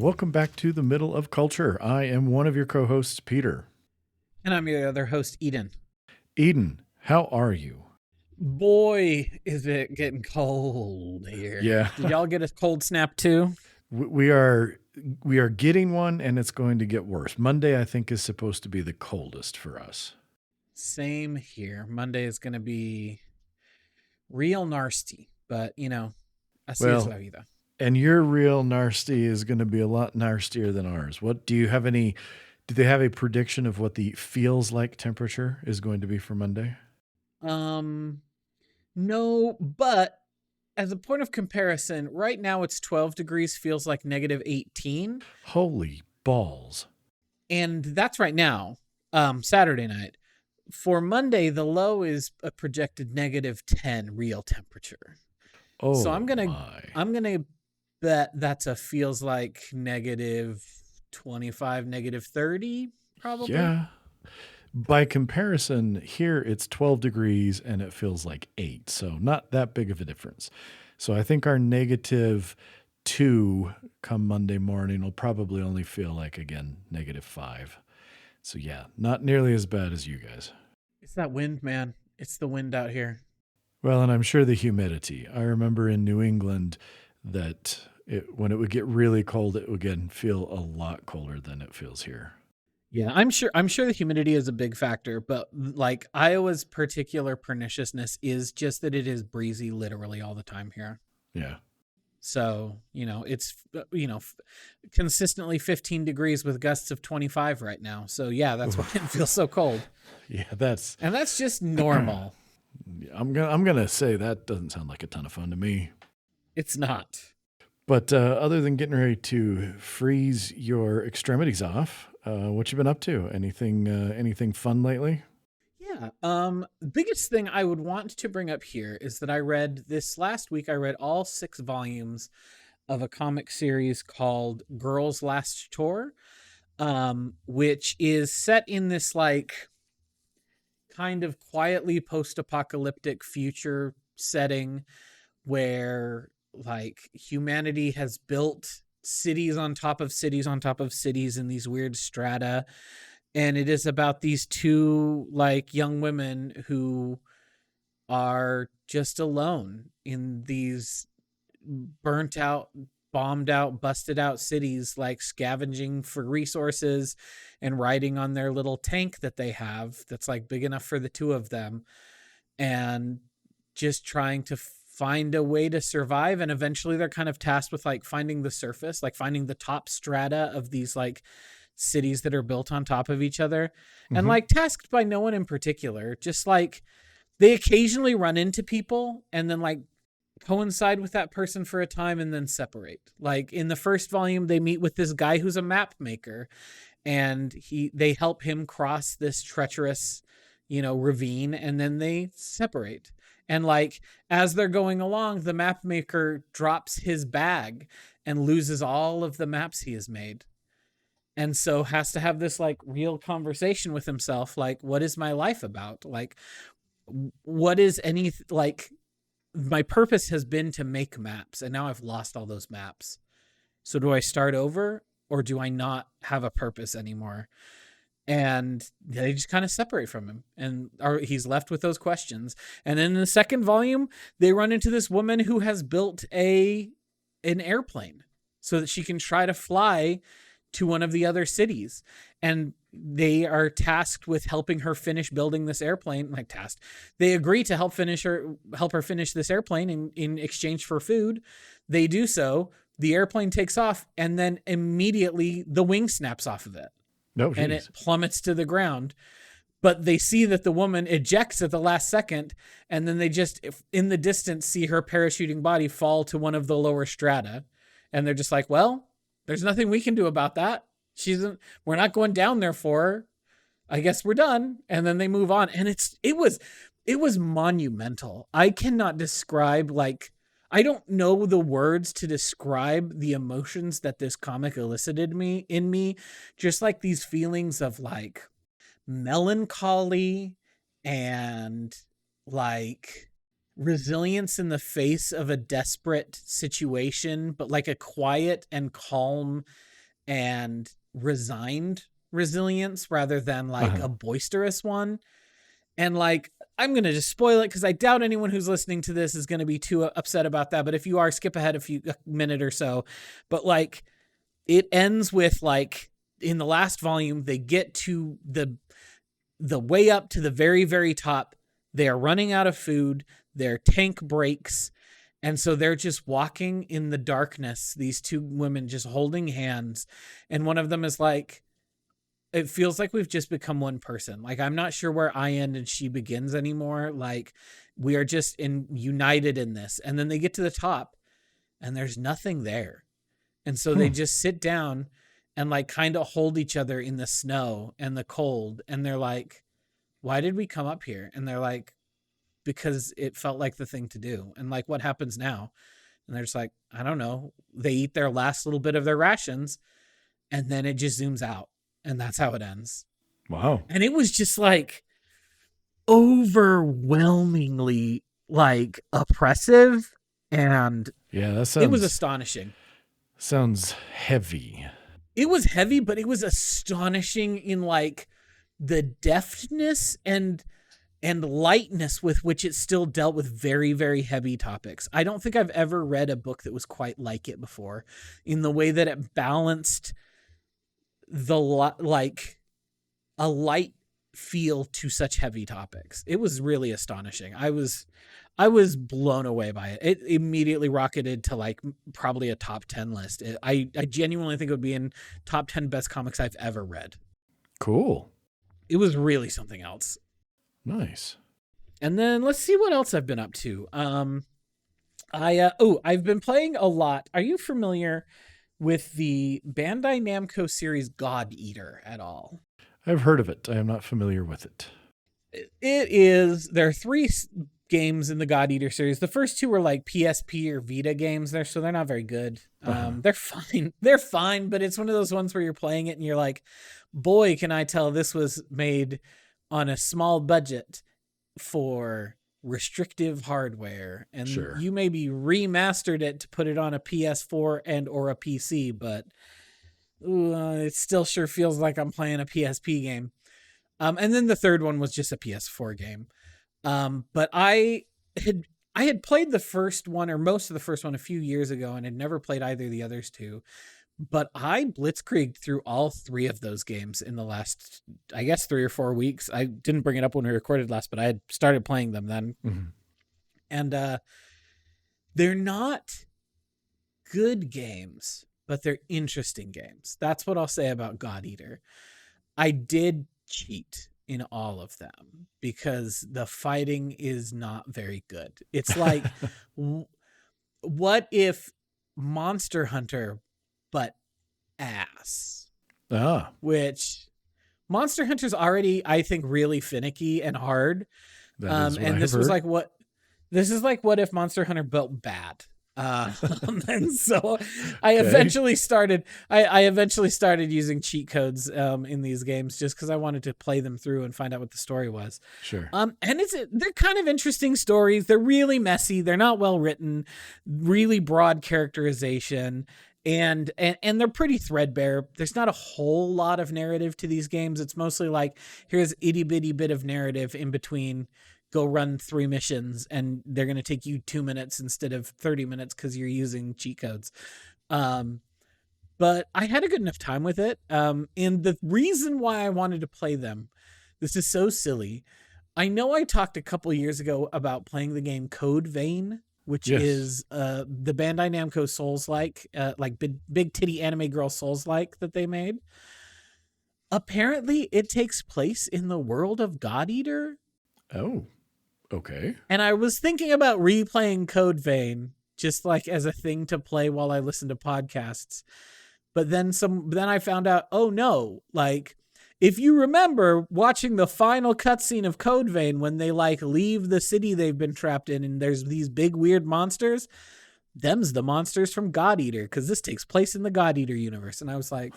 welcome back to the Middle of Culture. I am one of your co-hosts, Peter. And I'm your other host, Eden. Eden, how are you? Boy, is it getting cold here. Yeah. Did y'all get a cold snap too? We are getting one, and it's going to get worse. Monday, I think, is supposed to be the coldest for us. Same here. Monday is going to be real nasty, but así es la vida. And your real nasty is going to be a lot nastier than ours. Do they have a prediction of what the feels like temperature is going to be for Monday? No, but as a point of comparison, right now it's 12 degrees, feels like negative 18. Holy balls. And that's right now, Saturday night. For Monday, the low is a projected negative 10 real temperature. Oh, so I'm gonna bet that's a feels like negative 25, negative 30, probably. Yeah. By comparison, here it's 12 degrees and it feels like 8. So not that big of a difference. So I think our negative 2 come Monday morning will probably only feel like, again, negative 5. So yeah, not nearly as bad as you guys. It's that wind, man. It's the wind out here. Well, and I'm sure the humidity. I remember in New England that when it would get really cold, it would again feel a lot colder than it feels here. Yeah, I'm sure the humidity is a big factor, but like Iowa's particular perniciousness is just that it is breezy literally all the time here. Yeah. So, it's, consistently 15 degrees with gusts of 25 right now. So yeah, that's why it feels so cold. Yeah, that's just normal. I'm going to say that doesn't sound like a ton of fun to me. It's not. But other than getting ready to freeze your extremities off, what you been up to? Anything fun lately? Yeah. The biggest thing I would want to bring up here is that I read all 6 volumes of a comic series called Girls Last Tour, which is set in this like kind of quietly post-apocalyptic future setting where like humanity has built cities on top of cities on top of cities in these weird strata. And it is about these 2 like young women who are just alone in these burnt out, bombed out, busted out cities, like scavenging for resources and riding on their little tank that they have that's like big enough for the 2 of them, and just trying to find a way to survive. And eventually they're kind of tasked with like finding the surface, like finding the top strata of these like cities that are built on top of each other, and like tasked by no one in particular, just like they occasionally run into people and then like coincide with that person for a time and then separate. Like in the first volume, they meet with this guy who's a map maker, and they help him cross this treacherous, ravine, and then they separate. And like, as they're going along, the map maker drops his bag and loses all of the maps he has made. And so has to have this like real conversation with himself. Like, what is my life about? Like, what is my purpose has been to make maps, and now I've lost all those maps. So do I start over, or do I not have a purpose anymore? And they just kind of separate from him, he's left with those questions. And then in the second volume, they run into this woman who has built an airplane so that she can try to fly to one of the other cities. And they are tasked with helping her finish building this airplane. They agree to help her finish this airplane in exchange for food. They do so. The airplane takes off, and then immediately the wing snaps off of it. No, and it plummets to the ground. But they see that the woman ejects at the last second, and then they just, in the distance, see her parachuting body fall to one of the lower strata. And they're just like, well, there's nothing we can do about that. We're not going down there for her. I guess we're done. And then they move on. And it was monumental. I cannot describe, I don't know the words to describe the emotions that this comic elicited in me. Just like these feelings of like melancholy and like resilience in the face of a desperate situation, but like a quiet and calm and resigned resilience rather than like a boisterous one. And like, I'm going to just spoil it because I doubt anyone who's listening to this is going to be too upset about that. But if you are, skip ahead a minute or so. But like, it ends with like, in the last volume, they get to the way up to the very, very top. They are running out of food. Their tank breaks. And so they're just walking in the darkness, these two women just holding hands. And one of them is like, it feels like we've just become one person. Like, I'm not sure where I end and she begins anymore. Like, we are just united in this. And then they get to the top and there's nothing there. And so they just sit down and like kind of hold each other in the snow and the cold. And they're like, why did we come up here? And they're like, because it felt like the thing to do. And like, what happens now? And they're just like, I don't know. They eat their last little bit of their rations and then it just zooms out. And that's how it ends. Wow. And it was just like overwhelmingly like oppressive. And yeah, it was astonishing. Sounds heavy. It was heavy, but it was astonishing in like the deftness and lightness with which it still dealt with very, very heavy topics. I don't think I've ever read a book that was quite like it before, in the way that it balanced like a light feel to such heavy topics. It was really astonishing. I was blown away by it. It immediately rocketed to like probably a top 10 list. I genuinely think it would be in top 10 best comics I've ever read. Cool. It was really something else. Nice. And then let's see what else I've been up to. I've been playing a lot. Are you familiar with the Bandai Namco series God Eater at all? I've heard of it. I am not familiar with it. There are 3 games in the God Eater series. The first 2 were like PSP or Vita games so they're not very good. They're fine. They're fine, but it's one of those ones where you're playing it and you're like, boy, can I tell this was made on a small budget for restrictive hardware, and sure, you maybe remastered it to put it on a PS4 and or a PC, but it still sure feels like I'm playing a PSP game. And then the third one was just a PS4 game. But I had played the first one, or most of the first one, a few years ago, and had never played either of the others 2. But I blitzkrieged through all 3 of those games in the last, I guess, 3 or 4 weeks. I didn't bring it up when we recorded last, but I had started playing them then. Mm-hmm. And they're not good games, but they're interesting games. That's what I'll say about God Eater. I did cheat in all of them because the fighting is not very good. It's like, what if Monster Hunter but ass? Which Monster Hunter's already, I think, really finicky and hard. And this was like what if Monster Hunter built bad. And so I eventually started using cheat codes in these games just because I wanted to play them through and find out what the story was. Sure. And they're kind of interesting stories. They're really messy. They're not well written, really broad characterization. And they're pretty threadbare. There's not a whole lot of narrative to these games. It's mostly like, here's itty bitty bit of narrative in between. Go run 3 missions, and they're going to take you 2 minutes instead of 30 minutes because you're using cheat codes. But I had a good enough time with it. And the reason why I wanted to play them, this is so silly. I know I talked a couple years ago about playing the game Code Vein, which is the Bandai Namco Souls-like, like big titty anime girl Souls-like that they made. Apparently, it takes place in the world of God Eater. Oh, okay. And I was thinking about replaying Code Vein just like as a thing to play while I listen to podcasts. But then I found out, oh no, like if you remember watching the final cutscene of Code Vein when they like leave the city they've been trapped in and there's these big weird monsters, them's the monsters from God Eater, because this takes place in the God Eater universe. And I was like,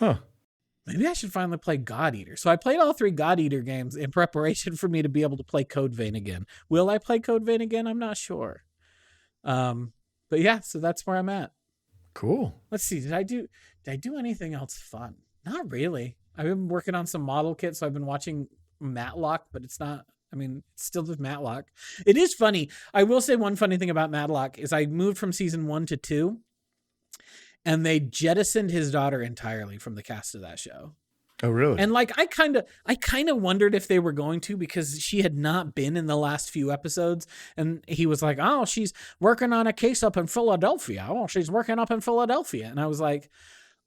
maybe I should finally play God Eater. So I played all 3 God Eater games in preparation for me to be able to play Code Vein again. Will I play Code Vein again? I'm not sure. But yeah, so that's where I'm at. Cool. Let's see. Did I do anything else fun? Not really. I've been working on some model kits, so I've been watching Matlock, but it's not. I mean, it's still just Matlock. It is funny. I will say one funny thing about Matlock is I moved from season 1 to 2, and they jettisoned his daughter entirely from the cast of that show. Oh, really? And like I kind of wondered if they were going to, because she had not been in the last few episodes, and he was like, "Oh, she's working on a case up in Philadelphia. Oh, she's working up in Philadelphia." And I was like,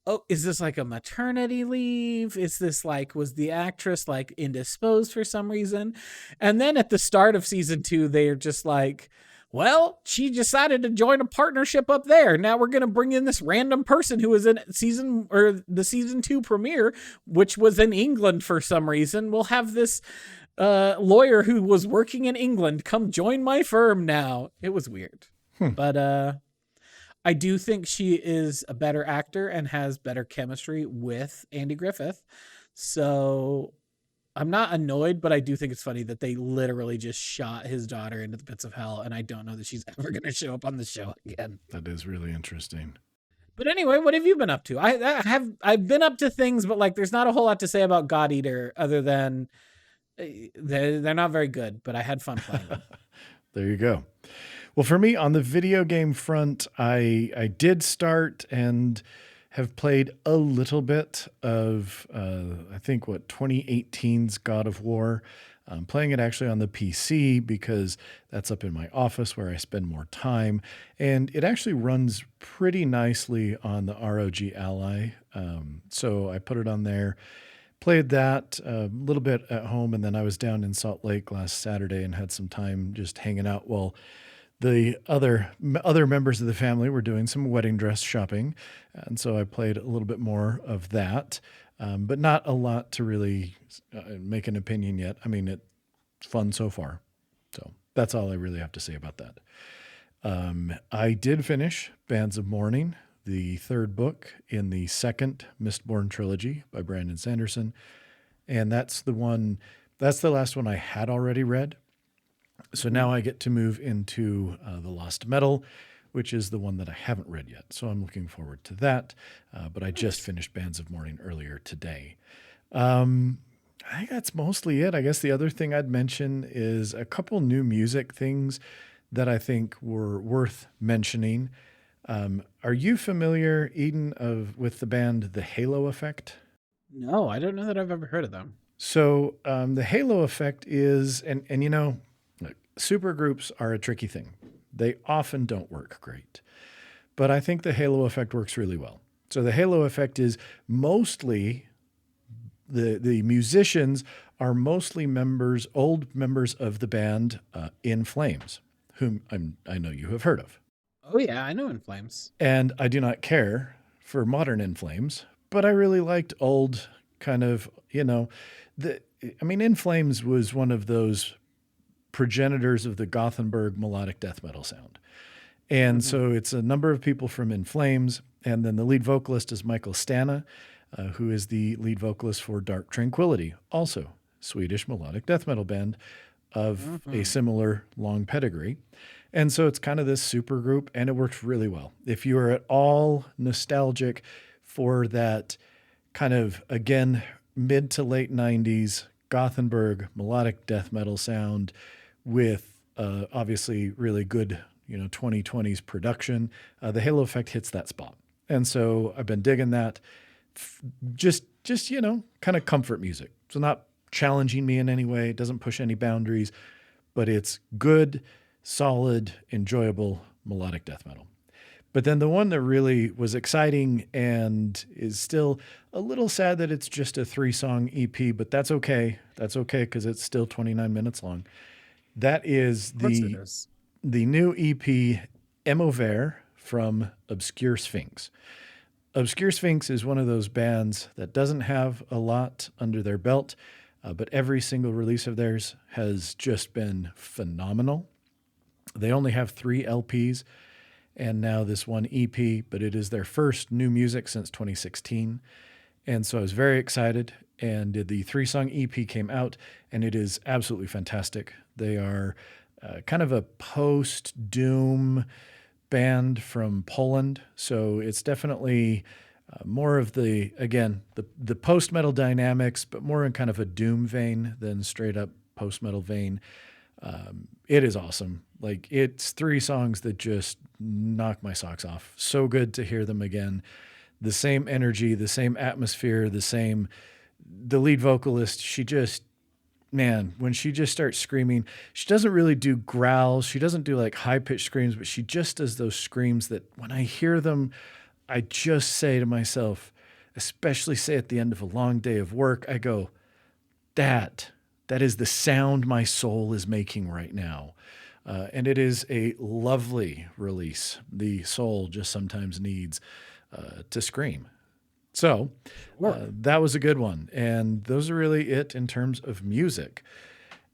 "Oh, is this like a maternity leave? Is this like, was the actress like indisposed for some reason?" And then at the start of season 2, they're just like, "Well, she decided to join a partnership up there. Now we're going to bring in this random person who was in the season 2 premiere, which was in England for some reason. We'll have this lawyer who was working in England come join my firm now." It was weird. But I do think she is a better actor and has better chemistry with Andy Griffith. So I'm not annoyed, but I do think it's funny that they literally just shot his daughter into the pits of hell, and I don't know that she's ever going to show up on the show again. That is really interesting. But anyway, what have you been up to? I've been up to things, but like there's not a whole lot to say about God Eater other than they're not very good, but I had fun playing them. There you go. Well, for me, on the video game front, I did start and have played a little bit of, I think, 2018's God of War. I'm playing it actually on the PC because that's up in my office where I spend more time. And it actually runs pretty nicely on the ROG Ally. So I put it on there, played that a little bit at home, and then I was down in Salt Lake last Saturday and had some time just hanging out while the other members of the family were doing some wedding dress shopping. And so I played a little bit more of that, but not a lot to really make an opinion yet. I mean, it's fun so far. So that's all I really have to say about that. I did finish Bands of Mourning, the third book in the second Mistborn trilogy by Brandon Sanderson. And that's the last one I had already read. So now I get to move into The Lost Metal, which is the one that I haven't read yet. So I'm looking forward to that. But I just finished Bands of Mourning earlier today. I think that's mostly it. I guess the other thing I'd mention is a couple new music things that I think were worth mentioning. Are you familiar, Eden, with the band The Halo Effect? No, I don't know that I've ever heard of them. So the Halo Effect is, and you know, supergroups are a tricky thing. They often don't work great. But I think the Halo Effect works really well. So the Halo Effect is mostly, the musicians are mostly old members of the band In Flames, whom I know you have heard of. Oh yeah, I know In Flames. And I do not care for modern In Flames, but I really liked old kind of, In Flames was one of those progenitors of the Gothenburg melodic death metal sound. And so it's a number of people from In Flames, and then the lead vocalist is Michael Stana, who is the lead vocalist for Dark Tranquillity, also Swedish melodic death metal band of a similar long pedigree. And so it's kind of this super group, and it works really well. If you are at all nostalgic for that kind of, again, mid to late 90s Gothenburg melodic death metal sound with obviously really good, 2020s production, the Halo Effect hits that spot. And so I've been digging that. Just kind of comfort music. So not challenging me in any way. It doesn't push any boundaries, but it's good, solid, enjoyable melodic death metal. But then the one that really was exciting and is still a little sad that it's just a 3-song EP, but that's okay. That's okay because it's still 29 minutes long. That is the new EP Emover from Obscure Sphinx. Obscure Sphinx is one of those bands that doesn't have a lot under their belt, but every single release of theirs has just been phenomenal. They only have 3 LPs and now this one EP, but it is their first new music since 2016. And so I was very excited, and the 3-song EP came out, and it is absolutely fantastic. They are kind of a post-doom, band from Poland. So it's definitely more of the post-metal dynamics, but more in kind of a doom vein than straight up post-metal vein. It is awesome. Like, it's 3 songs that just knock my socks off. So good to hear them again. The same energy, the same atmosphere, the lead vocalist, when she just starts screaming, she doesn't really do growls. She doesn't do like high pitched screams, but she just does those screams that when I hear them, I just say to myself, especially say at the end of a long day of work, I go, that is the sound my soul is making right now. And it is a lovely release. The soul just sometimes needs to scream. So that was a good one. And those are really it in terms of music.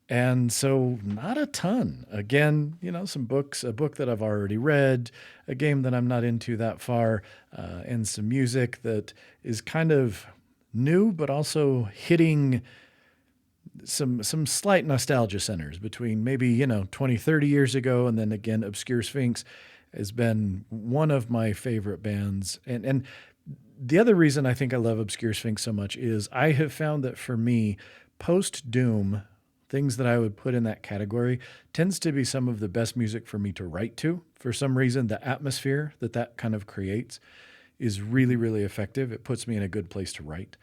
And so not a ton. Again, some books, a book that I've already read, a game that I'm not into that far, and some music that is kind of new, but also hitting some slight nostalgia centers between maybe, 20, 30 years ago. And then again, Obscure Sphinx has been one of my favorite bands. And the other reason I think I love Obscure Sphinx so much is I have found that for me, post-Doom, things that I would put in that category tends to be some of the best music for me to write to. For some reason, the atmosphere that kind of creates is really, really effective. It puts me in a good place to write.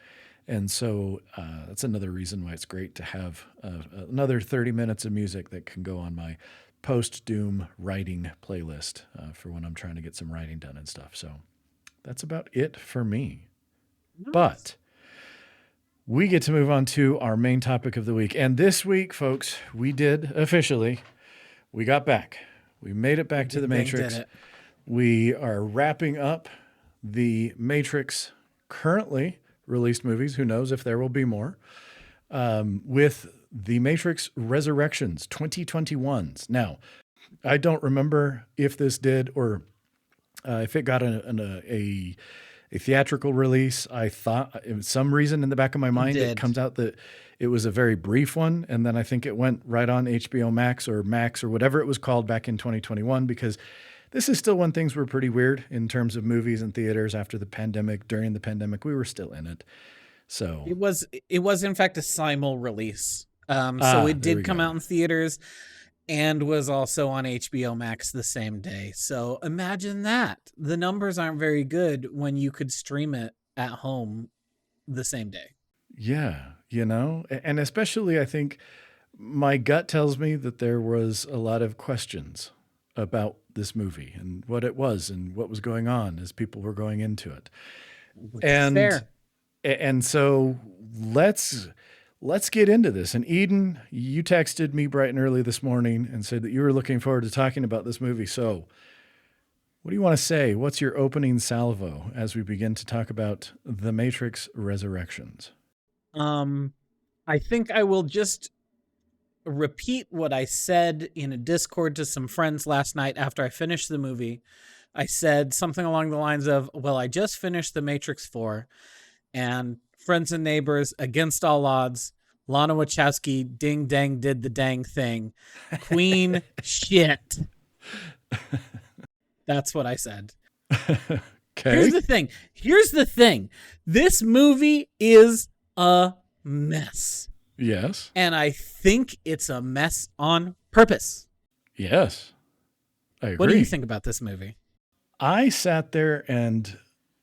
And so that's another reason why it's great to have another 30 minutes of music that can go on my post-Doom writing playlist for when I'm trying to get some writing done and stuff. So that's about it for me. Nice. But we get to move on to our main topic of the week. And this week, folks, we got back. We made it back to the Matrix. We are wrapping up the Matrix currently released movies. Who knows if there will be more, with the Matrix Resurrections 2021s. Now, I don't remember if this did or if it got a theatrical release. I thought, for some reason in the back of my mind, it comes out that it was a very brief one. And then I think it went right on HBO Max or whatever it was called back in 2021, because this is still when things were pretty weird in terms of movies and theaters after the pandemic. During the pandemic, we were still in it. So it was in fact a simul release. So it did come out in theaters and was also on HBO Max the same day. So imagine that. The numbers aren't very good when you could stream it at home the same day. Yeah, and especially I think my gut tells me that there was a lot of questions about this movie and what it was and what was going on as people were going into it. Fair. And so let's get into this. And Eden, you texted me bright and early this morning and said that you were looking forward to talking about this movie. So what do you want to say? What's your opening salvo as we begin to talk about The Matrix Resurrections? I think I will just repeat what I said in a Discord to some friends last night after I finished the movie. I said something along the lines of, well, I just finished The Matrix 4 and friends and neighbors, against all odds, Lana Wachowski ding dang did the dang thing. Queen shit. That's what I said. Okay. Here's the thing. This movie is a mess. Yes. And I think it's a mess on purpose. Yes. I agree. What do you think about this movie? I sat there and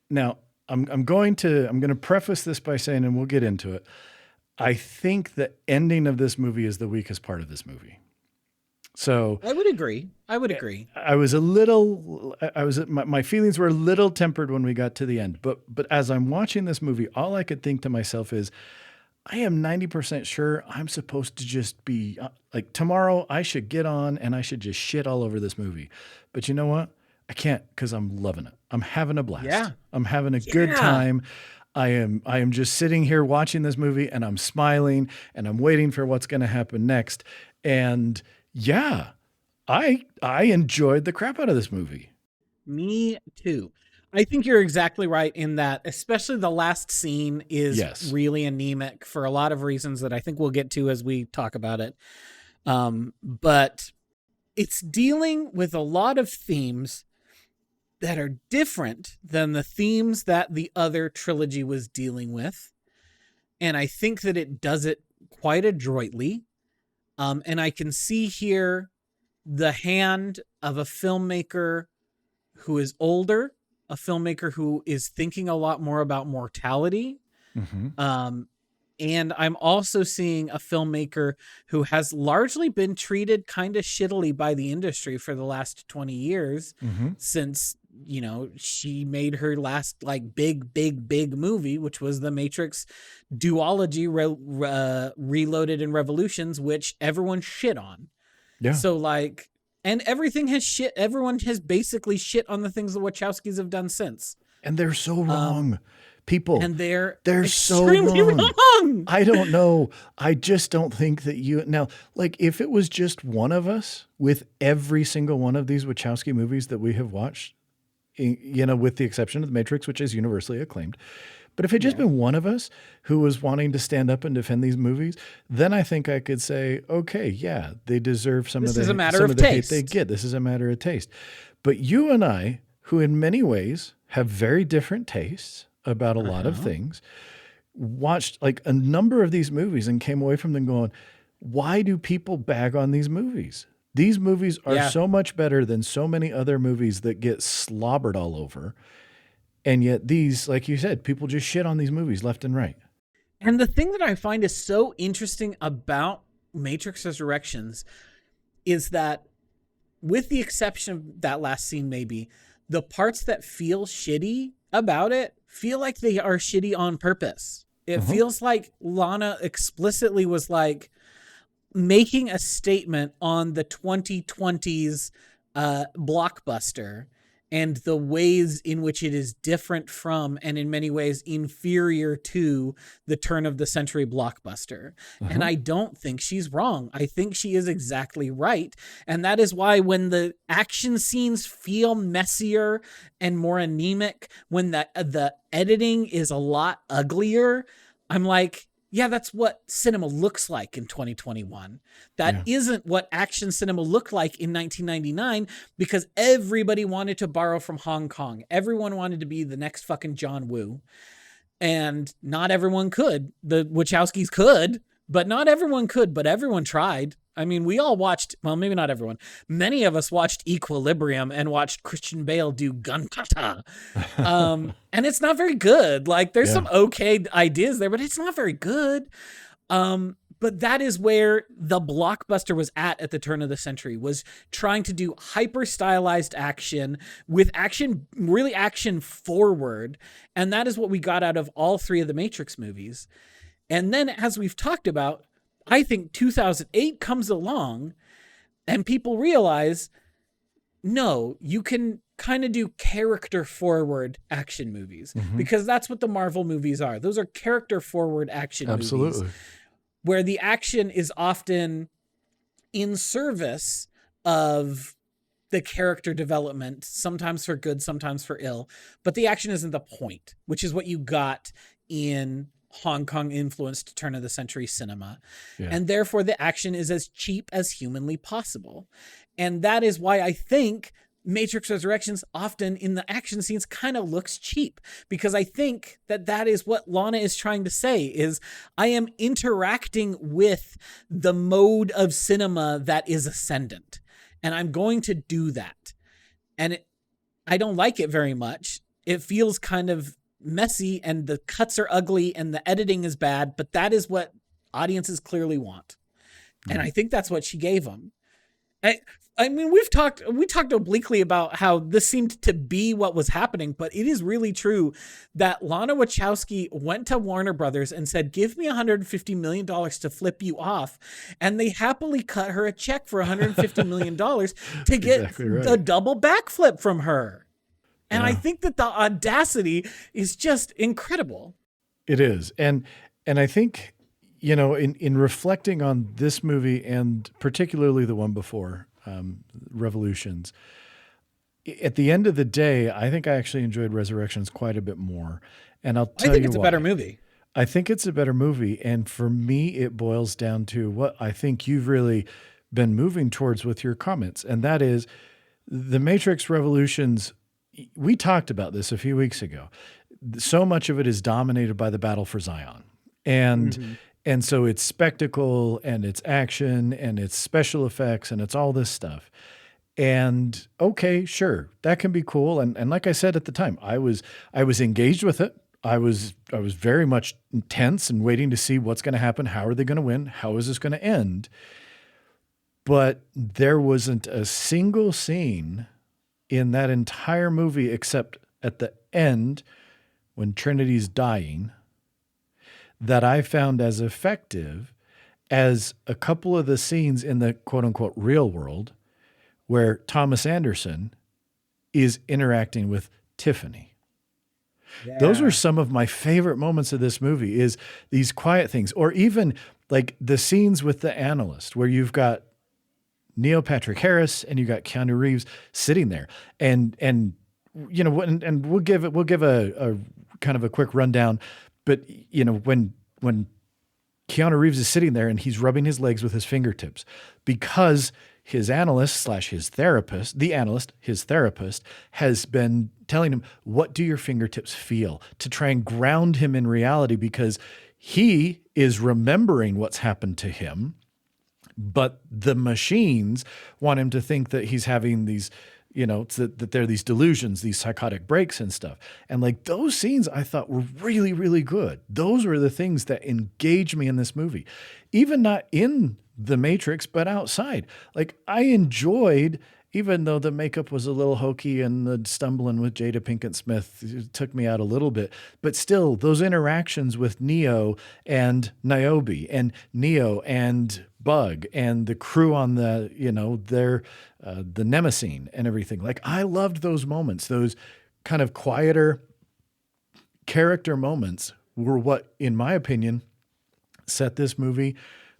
now I'm going to preface this by saying, and we'll get into it, I think the ending of this movie is the weakest part of this movie. So I would agree. My feelings were a little tempered when we got to the end, but as I'm watching this movie, all I could think to myself is, I am 90% sure I'm supposed to just be like, tomorrow I should get on and I should just shit all over this movie. But you know what? I can't, because I'm loving it. I'm having a blast. Yeah. I'm having a good time. I am just sitting here watching this movie and I'm smiling and I'm waiting for what's going to happen next. And yeah, I enjoyed the crap out of this movie. Me too. I think you're exactly right in that, especially the last scene is really anemic for a lot of reasons that I think we'll get to as we talk about it. But it's dealing with a lot of themes that are different than the themes that the other trilogy was dealing with. And I think that it does it quite adroitly. And I can see here the hand of a filmmaker who is older, a filmmaker who is thinking a lot more about mortality. And I'm also seeing a filmmaker who has largely been treated kind of shittily by the industry for the last 20 years since, you know, she made her last like big movie, which was the Matrix duology, Reloaded and Revolutions, which everyone shit on. Yeah. So like, and everything has shit. Everyone has basically shit on the things the Wachowskis have done since. And they're so wrong. People, and they're so wrong. I don't know. I just don't think that now, like if it was just one of us with every single one of these Wachowski movies that we have watched, you know, with the exception of The Matrix, which is universally acclaimed. But if it just been one of us who was wanting to stand up and defend these movies, then I think I could say, okay, yeah, they deserve some of the hate they get. This is a matter of taste. But you and I, who in many ways have very different tastes about a lot of things, watched like a number of these movies and came away from them going, why do people bag on these movies? These movies are so much better than so many other movies that get slobbered all over. And yet these, like you said, people just shit on these movies left and right. And the thing that I find is so interesting about Matrix Resurrections is that, with the exception of that last scene maybe, the parts that feel shitty about it feel like they are shitty on purpose. It feels like Lana explicitly was like making a statement on the 2020s blockbuster and the ways in which it is different from, and in many ways inferior to, the turn of the century blockbuster. And I don't think she's wrong. I think she is exactly right. And that is why when the action scenes feel messier and more anemic, when the editing is a lot uglier, I'm like, yeah, that's what cinema looks like in 2021. That isn't what action cinema looked like in 1999, because everybody wanted to borrow from Hong Kong. Everyone wanted to be the next fucking John Woo. And not everyone could. The Wachowskis could, but not everyone could, but everyone tried. I mean, we all watched, well, maybe not everyone. Many of us watched Equilibrium and watched Christian Bale do Gunpata. And it's not very good. Like, there's some okay ideas there, but it's not very good. But that is where the blockbuster was at the turn of the century, was trying to do hyper stylized action with action, really action forward. And that is what we got out of all three of the Matrix movies. And then, as we've talked about, I think 2008 comes along and people realize, no, you can kind of do character forward action movies, because that's what the Marvel movies are. Those are character forward action movies, where the action is often in service of the character development, sometimes for good, sometimes for ill, but the action isn't the point, which is what you got in Hong Kong influenced turn of the century cinema. And therefore the action is as cheap as humanly possible. And that is why I think Matrix Resurrections often in the action scenes kind of looks cheap, because I think that is what Lana is trying to say, is I am interacting with the mode of cinema that is ascendant, and I'm going to do that. And I don't like it very much. It feels kind of messy and the cuts are ugly and the editing is bad, but that is what audiences clearly want. And I think that's what she gave them. I mean, we talked obliquely about how this seemed to be what was happening, but it is really true that Lana Wachowski went to Warner Brothers and said, give me $150 million to flip you off. And they happily cut her a check for $150 million to get a double backflip from her. And I think that the audacity is just incredible. It is. And I think, you know, in reflecting on this movie and particularly the one before, Revolutions, at the end of the day, I think I actually enjoyed Resurrections quite a bit more. And I'll tell you why. I think it's a better movie. I think it's a better movie. And for me, it boils down to what I think you've really been moving towards with your comments. And that is The Matrix Revolutions, we talked about this a few weeks ago. So much of it is dominated by the battle for Zion. And so it's spectacle and it's action and it's special effects and it's all this stuff. And okay, sure, that can be cool. And like I said at the time, I was engaged with it. I was very much tense and waiting to see what's going to happen. How are they going to win? How is this going to end? But there wasn't a single scene in that entire movie except at the end when Trinity's dying that I found as effective as a couple of the scenes in the quote unquote real world where Thomas Anderson is interacting with Tiffany. Yeah. Those were some of my favorite moments of this movie, is these quiet things, or even like the scenes with the analyst where you've got Neil Patrick Harris and you got Keanu Reeves sitting there, and you know, and we'll give a kind of a quick rundown, but you know, when Keanu Reeves is sitting there and he's rubbing his legs with his fingertips because his analyst / his therapist, his therapist, has been telling him, what do your fingertips feel, to try and ground him in reality, because he is remembering what's happened to him, but the machines want him to think that he's having these, you know, that there are these delusions, these psychotic breaks and stuff. And like those scenes I thought were really, really good. Those were the things that engaged me in this movie, even not in The Matrix, but outside. Like I enjoyed, even though the makeup was a little hokey and the stumbling with Jada Pinkett Smith took me out a little bit, but still those interactions with Neo and Niobe and Neo and Bug and the crew on the, you know, their, the Nemesine and everything. Like I loved those moments, those kind of quieter character moments were what, in my opinion, set this movie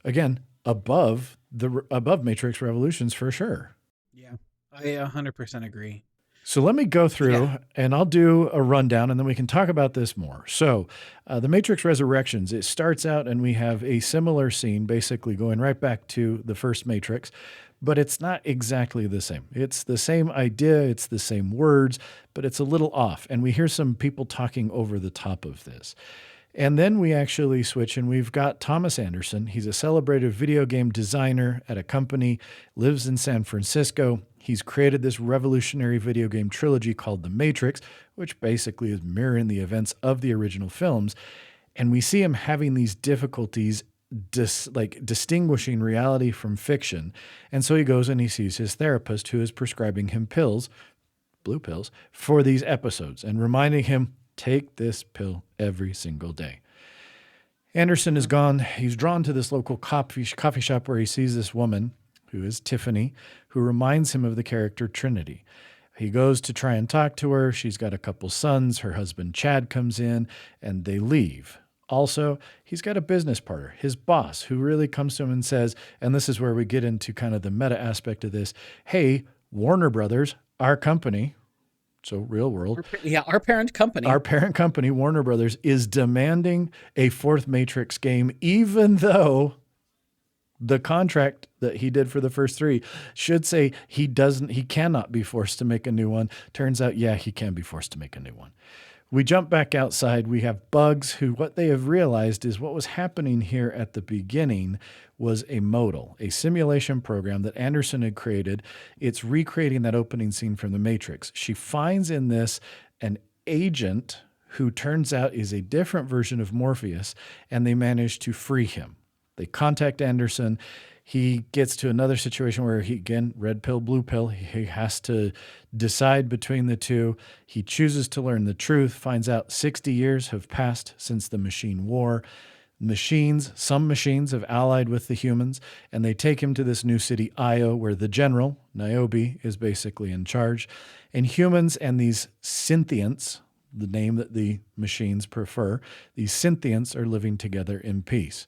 again above Matrix Revolutions for sure. Yeah, I 100% agree. So let me go through and I'll do a rundown and then we can talk about this more. So The Matrix Resurrections, it starts out and we have a similar scene basically going right back to the first Matrix, but it's not exactly the same. It's the same idea, it's the same words, but it's a little off. And we hear some people talking over the top of this. And then we actually switch and we've got Thomas Anderson. He's a celebrated video game designer at a company, lives in San Francisco. He's created this revolutionary video game trilogy called The Matrix, which basically is mirroring the events of the original films. And we see him having these difficulties distinguishing reality from fiction. And so he goes and he sees his therapist who is prescribing him pills, blue pills, for these episodes and reminding him, take this pill every single day. Anderson is gone. He's drawn to this local coffee shop where he sees this woman who is Tiffany, who reminds him of the character Trinity. He goes to try and talk to her. She's got a couple sons. Her husband Chad comes in and they leave. Also, he's got a business partner, his boss, who really comes to him and says, and this is where we get into kind of the meta aspect of this, hey, Warner Brothers, our company, so real world. Our parent company. Our parent company, Warner Brothers, is demanding a fourth Matrix game, even though the contract that he did for the first three should say he cannot be forced to make a new one. Turns out, yeah, he can be forced to make a new one. We jump back outside. We have Bugs, who what they have realized is what was happening here at the beginning was a modal, a simulation program that Anderson had created. It's recreating that opening scene from The Matrix. She finds in this an agent who turns out is a different version of Morpheus, and they manage to free him. They contact Anderson. He gets to another situation where he, again, red pill, blue pill, he has to decide between the two. He chooses to learn the truth, finds out 60 years have passed since the machine war. Some machines have allied with the humans, and they take him to this new city, Io, where the general, Niobe, is basically in charge. And humans and these synthients, the name that the machines prefer, these synthients are living together in peace.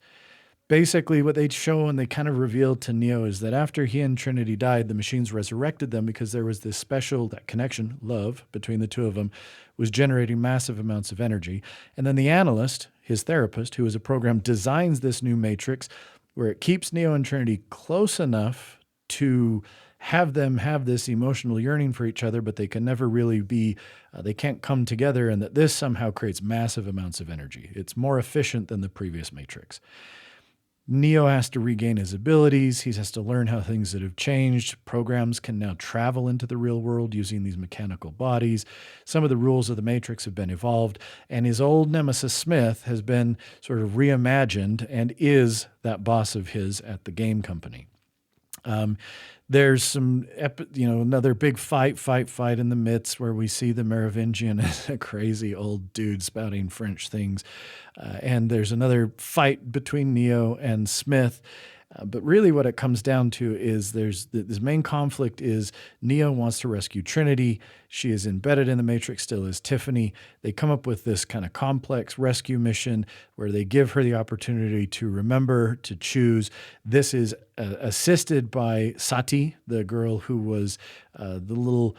Basically, what they show and they kind of revealed to Neo is that after he and Trinity died, the machines resurrected them because there was this special, that connection, love, between the two of them, was generating massive amounts of energy. And then the analyst, his therapist, who is a program, designs this new matrix where it keeps Neo and Trinity close enough to have them have this emotional yearning for each other, but they can never really be, they can't come together, and that this somehow creates massive amounts of energy. It's more efficient than the previous Matrix. Neo has to regain his abilities. He has to learn how things that have changed. Programs can now travel into the real world using these mechanical bodies. Some of the rules of the Matrix have been evolved, and his old nemesis Smith has been sort of reimagined and is that boss of his at the game company. There's some, another big fight in the midst where we see the Merovingian as a crazy old dude spouting French things. And there's another fight between Neo and Smith. But really what it comes down to is this main conflict is Neo wants to rescue Trinity. She is embedded in the Matrix still as Tiffany. They come up with this kind of complex rescue mission where they give her the opportunity to remember, to choose. This is assisted by Sati, the girl who was the little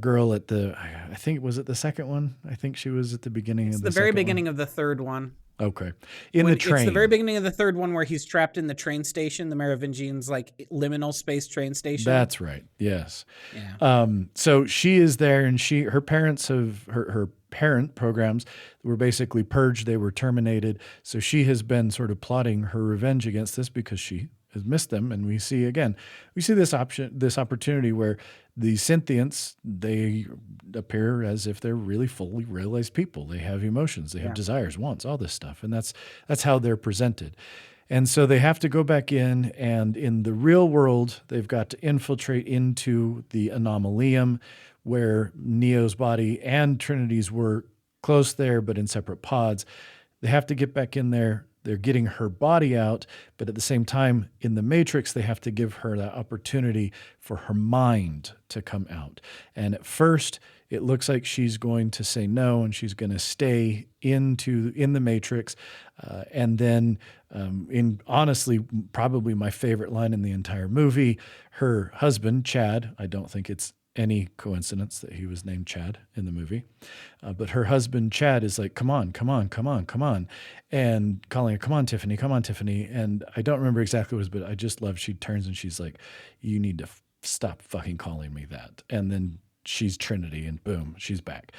girl at I think, was it the second one? I think she was at the beginning of the very beginning of the third one. Okay. The train. It's the very beginning of the third one where he's trapped in the train station, the Merovingian's like liminal space train station. That's right. Yes. Yeah. So she is there, and her parents her parent programs were basically purged. They were terminated. So she has been sort of plotting her revenge against this because she has missed them. And we see this opportunity where the Synthients, they appear as if they're really fully realized people. They have emotions, they have desires, wants, all this stuff. And that's how they're presented. And so they have to go back in, and in the real world, they've got to infiltrate into the anomalium where Neo's body and Trinity's were close there, but in separate pods. They have to get back in there. They're getting her body out, but at the same time, in the Matrix, they have to give her that opportunity for her mind to come out. And at first, it looks like she's going to say no, and she's going to stay in the Matrix. And then, honestly, probably my favorite line in the entire movie, her husband, Chad, I don't think it's any coincidence that he was named Chad in the movie. But her husband, Chad, is like, come on. And calling her, come on, Tiffany. And I don't remember exactly what it was, but I just love, she turns and she's like, you need to stop fucking calling me that. And then she's Trinity, and boom, she's back.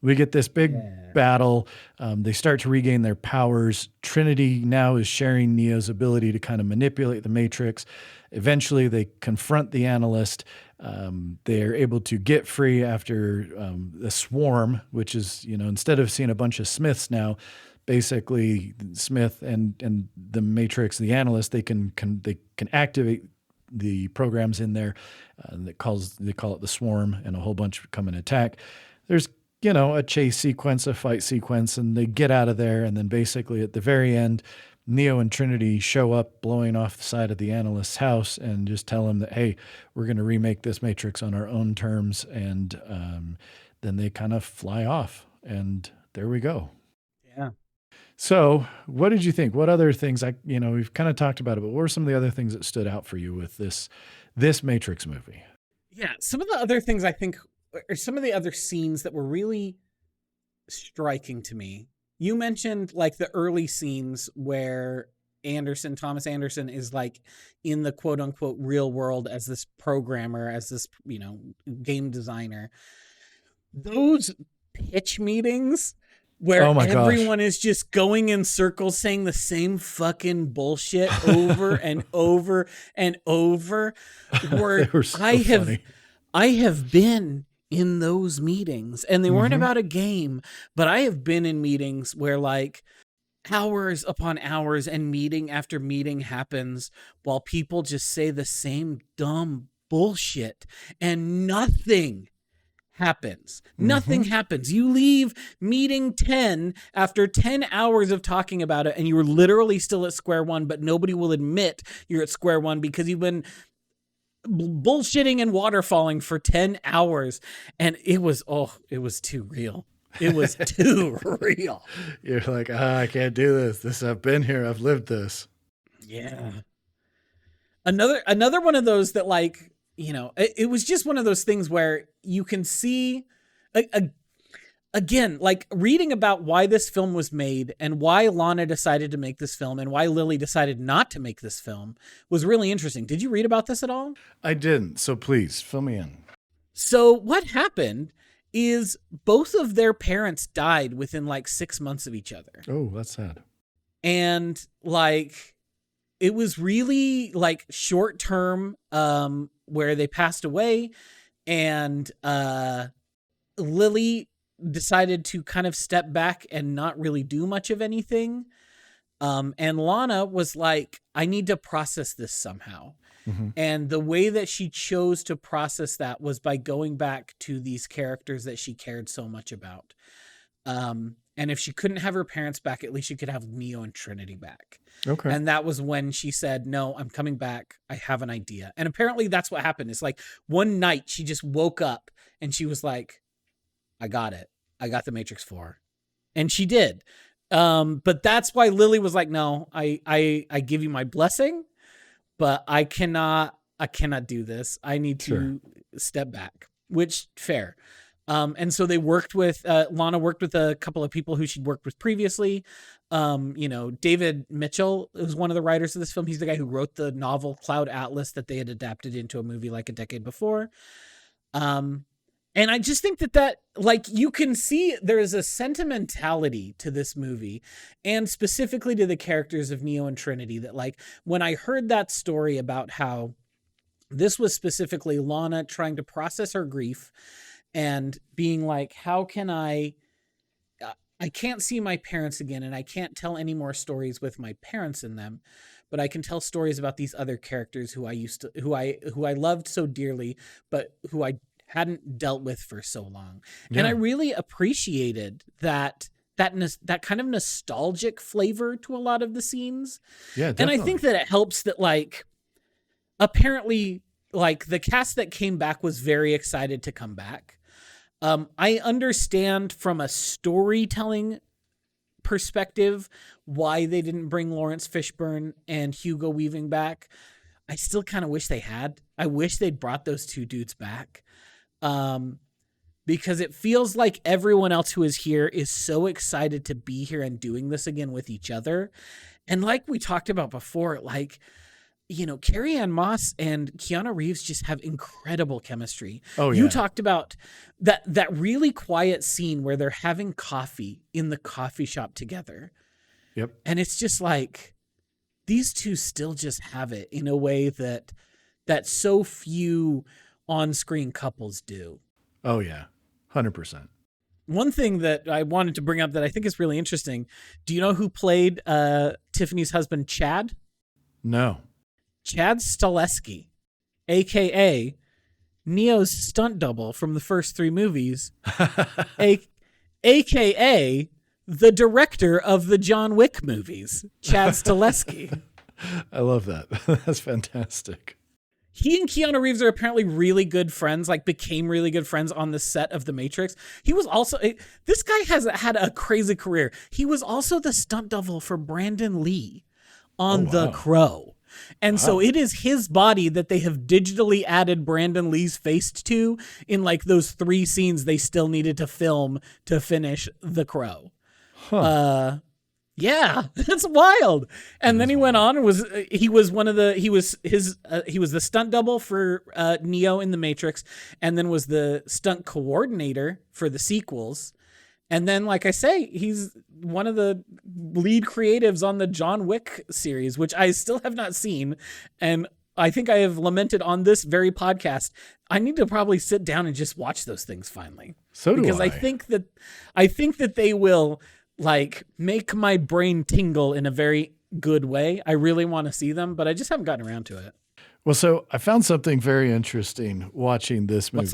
We get this big battle. They start to regain their powers. Trinity now is sharing Neo's ability to kind of manipulate the Matrix. Eventually, they confront the analyst. They're able to get free after the swarm, which is, instead of seeing a bunch of Smiths now, basically Smith and the Matrix, the analyst, they can activate the programs in there. They call it the swarm, and a whole bunch come and attack. There's a chase sequence, a fight sequence, and they get out of there. And then basically at the very end, Neo and Trinity show up blowing off the side of the analyst's house and just tell him that, hey, we're going to remake this Matrix on our own terms. And then they kind of fly off, and there we go. Yeah. So what did you think? What other things, we've kind of talked about it, but what were some of the other things that stood out for you with this Matrix movie? Yeah. Some of the other things I think, or some of the other scenes that were really striking to me. You mentioned like the early scenes where Thomas Anderson is like in the quote unquote real world as this programmer, as this, game designer. Those pitch meetings where everyone is just going in circles saying the same fucking bullshit over and over and over. Where They were so funny. I have been in those meetings, and they weren't about a game, but I have been in meetings where like hours upon hours and meeting after meeting happens while people just say the same dumb bullshit and nothing happens. Nothing happens. You leave meeting 10 after 10 hours of talking about it, and you're literally still at square one, but nobody will admit you're at square one because you've been bullshitting and waterfalling for 10 hours. And it was too real. It was too real. You're like, I can't do this. I've been here. I've lived this. Yeah. Another one of those that like, it was just one of those things where you can see a again, like reading about why this film was made and why Lana decided to make this film and why Lily decided not to make this film was really interesting. Did you read about this at all? I didn't. So please fill me in. So what happened is both of their parents died within like 6 months of each other. Oh, that's sad. And like, it was really like short term, where they passed away, and Lily decided to kind of step back and not really do much of anything. And Lana was like, I need to process this somehow. Mm-hmm. And the way that she chose to process that was by going back to these characters that she cared so much about. And if she couldn't have her parents back, at least she could have Neo and Trinity back. Okay. And that was when she said, no, I'm coming back. I have an idea. And apparently that's what happened. It's like one night she just woke up and she was like, I got it. I got the Matrix 4. And she did. But that's why Lily was like, no, I give you my blessing, but I cannot do this. I need to step back, which fair. And so they worked with, Lana worked with a couple of people who she'd worked with previously. David Mitchell is one of the writers of this film. He's the guy who wrote the novel Cloud Atlas that they had adapted into a movie like a decade before. And I just think that like, you can see there is a sentimentality to this movie, and specifically to the characters of Neo and Trinity, that like, when I heard that story about how this was specifically Lana trying to process her grief and being like, how can I can't see my parents again, and I can't tell any more stories with my parents in them, but I can tell stories about these other characters who I loved so dearly, but who I hadn't dealt with for so long. Yeah. And I really appreciated that kind of nostalgic flavor to a lot of the scenes. Yeah, definitely. And I think that it helps that like, apparently like the cast that came back was very excited to come back. I understand from a storytelling perspective why they didn't bring Lawrence Fishburne and Hugo Weaving back. I still kind of wish they had. I wish they'd brought those two dudes back. Because it feels like everyone else who is here is so excited to be here and doing this again with each other. And like we talked about before, like, Carrie-Anne Moss and Keanu Reeves just have incredible chemistry. Oh, yeah. You talked about that really quiet scene where they're having coffee in the coffee shop together. Yep. And it's just like, these two still just have it in a way that so few on-screen couples do. Oh, yeah. 100%. One thing that I wanted to bring up that I think is really interesting. Do you know who played Tiffany's husband, Chad? No. Chad Stahelski, a.k.a. Neo's stunt double from the first three movies, a.k.a. the director of the John Wick movies, Chad Stahelski. I love that. That's fantastic. He and Keanu Reeves are apparently really good friends, like became really good friends on the set of The Matrix. He was also, this guy has had a crazy career. He was also the stunt double for Brandon Lee on The Crow. And so it is his body that they have digitally added Brandon Lee's face to in like those 3 scenes they still needed to film to finish The Crow. Huh. Yeah, that's wild. And then he went on and was the stunt double for Neo in The Matrix, and then was the stunt coordinator for the sequels. And then, like I say, he's one of the lead creatives on the John Wick series, which I still have not seen. And I think I have lamented on this very podcast. I need to probably sit down and just watch those things finally. So do because I think that they will like make my brain tingle in a very good way. I really want to see them, but I just haven't gotten around to it. Well, so I found something very interesting watching this movie. What's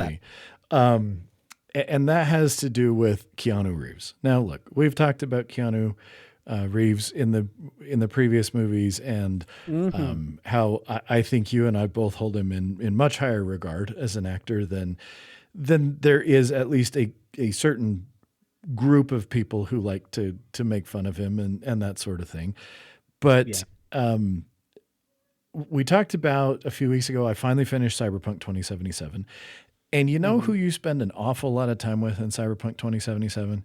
that? And that has to do with Keanu Reeves. Now, look, we've talked about Keanu Reeves in the previous movies, and how I think you and I both hold him in much higher regard as an actor than there is at least a certain group of people who like to make fun of him and that sort of thing. But we talked about a few weeks ago, I finally finished Cyberpunk 2077. And you know who you spend an awful lot of time with in Cyberpunk 2077?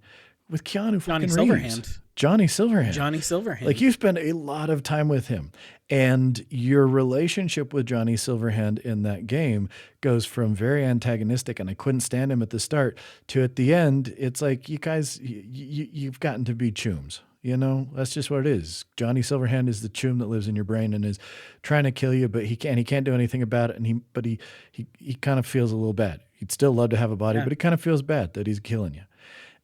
With Keanu fucking Reeves. Johnny Silverhand. Johnny Silverhand. Like, you spend a lot of time with him. And your relationship with Johnny Silverhand in that game goes from very antagonistic, and I couldn't stand him at the start, to at the end, it's like, you guys, you've gotten to be chooms. You know, that's just what it is. Johnny Silverhand is the choom that lives in your brain and is trying to kill you, but he can't do anything about it. And he kind of feels a little bad. He'd still love to have a body, but he kind of feels bad that he's killing you.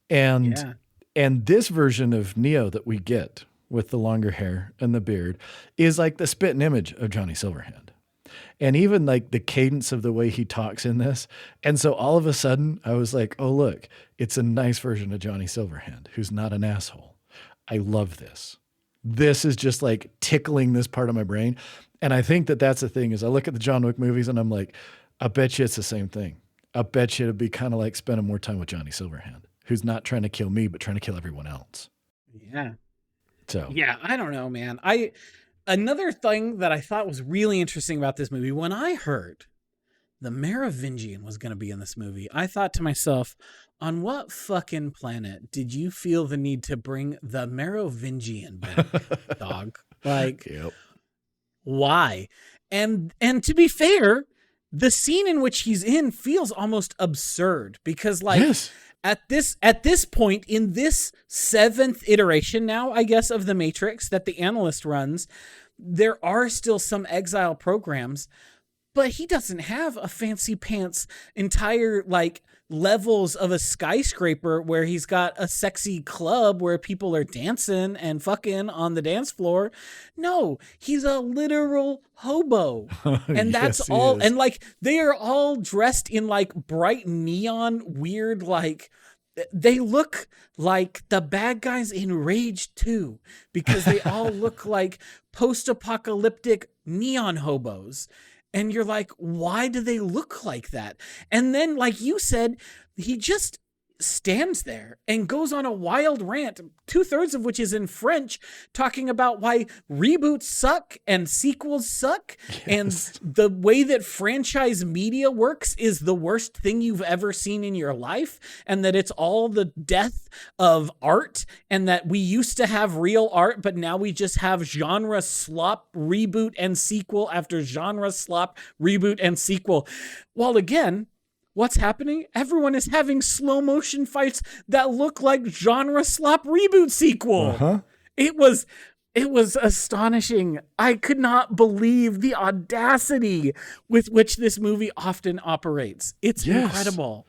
And this version of Neo that we get with the longer hair and the beard is like the spitting image of Johnny Silverhand. And even like the cadence of the way he talks in this. And so all of a sudden I was like, oh, look, it's a nice version of Johnny Silverhand who's not an asshole. I love this. This is just like tickling this part of my brain. And I think that that's the thing is I look at the John Wick movies and I'm like, I bet you it's the same thing. I bet you it'd be kind of like spending more time with Johnny Silverhand, who's not trying to kill me, but trying to kill everyone else. Yeah. So, yeah, I don't know, man. Another thing that I thought was really interesting about this movie, when I heard the Merovingian was going to be in this movie, I thought to myself, on what fucking planet did you feel the need to bring the Merovingian back, dog? Like, why? And to be fair, the scene in which he's in feels almost absurd because, like, at this point in this 7th iteration now, I guess, of the Matrix that the analyst runs, there are still some exile programs, but he doesn't have a fancy pants entire like levels of a skyscraper where he's got a sexy club where people are dancing and fucking on the dance floor. No, he's a literal hobo. And that's all. And like, they are all dressed in like bright neon, weird, like, they look like the bad guys in Rage 2 because they all look like post-apocalyptic neon hobos. And you're like, why do they look like that? And then, like you said, he just stands there and goes on a wild rant, 2/3 of which is in French, talking about why reboots suck and sequels suck. And the way that franchise media works is the worst thing you've ever seen in your life. And that it's all the death of art, and that we used to have real art, but now we just have genre slop reboot and sequel after genre slop reboot and sequel. While again, what's happening? Everyone is having slow motion fights that look like genre slop reboot sequel. It was astonishing. I could not believe the audacity with which this movie often operates. It's incredible.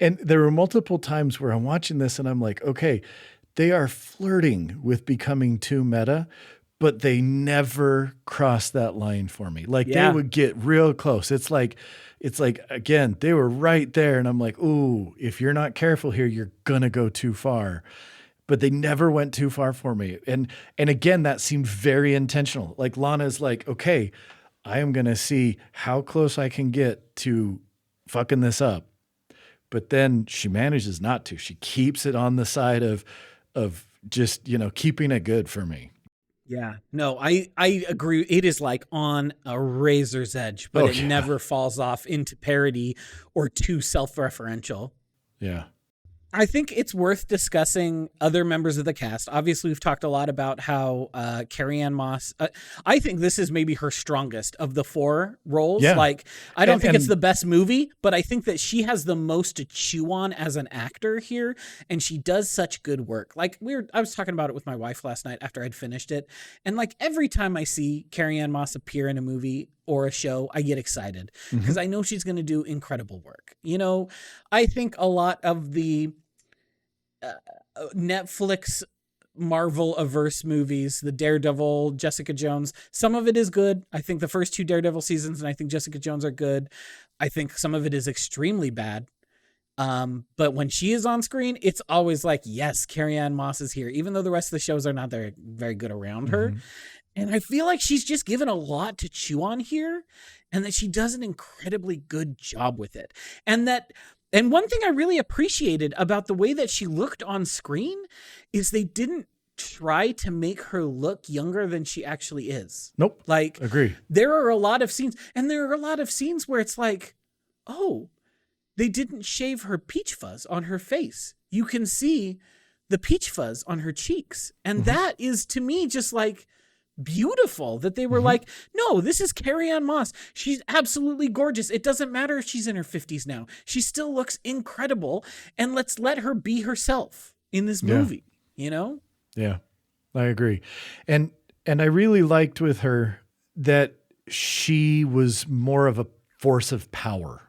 And there were multiple times where I'm watching this and I'm like, okay, they are flirting with becoming too meta, but they never cross that line for me. Like they would get real close. It's like, again, they were right there. And I'm like, ooh, if you're not careful here, you're going to go too far. But they never went too far for me. And again, that seemed very intentional. Like Lana's like, okay, I am going to see how close I can get to fucking this up. But then she manages not to. She keeps it on the side of just, keeping it good for me. Yeah, no, I agree. It is like on a razor's edge, but it never falls off into parody or too self-referential. Yeah. I think it's worth discussing other members of the cast. Obviously, we've talked a lot about how Carrie-Anne Moss, I think this is maybe her strongest of the 4 roles. Yeah. Like, I don't think it's the best movie, but I think that she has the most to chew on as an actor here, and she does such good work. Like, I was talking about it with my wife last night after I'd finished it, and like every time I see Carrie-Anne Moss appear in a movie or a show, I get excited because I know she's going to do incredible work. I think a lot of the Netflix Marvel-averse movies, the Daredevil, Jessica Jones, some of it is good. I think the first 2 Daredevil seasons and I think Jessica Jones are good. I think some of it is extremely bad. But when she is on screen, it's always like, yes, Carrie-Anne Moss is here, even though the rest of the shows are not very good around her. And I feel like she's just given a lot to chew on here, and that she does an incredibly good job with it. And one thing I really appreciated about the way that she looked on screen is they didn't try to make her look younger than she actually is. Nope. Like, agree. There are a lot of scenes where it's like, oh, they didn't shave her peach fuzz on her face. You can see the peach fuzz on her cheeks. And that is, to me, just like beautiful that they were like, no, this is Carrie-Anne Moss. She's absolutely gorgeous. It doesn't matter if she's in her 50s now. She still looks incredible. And let's let her be herself in this movie, you know? Yeah, I agree. And I really liked with her that she was more of a force of power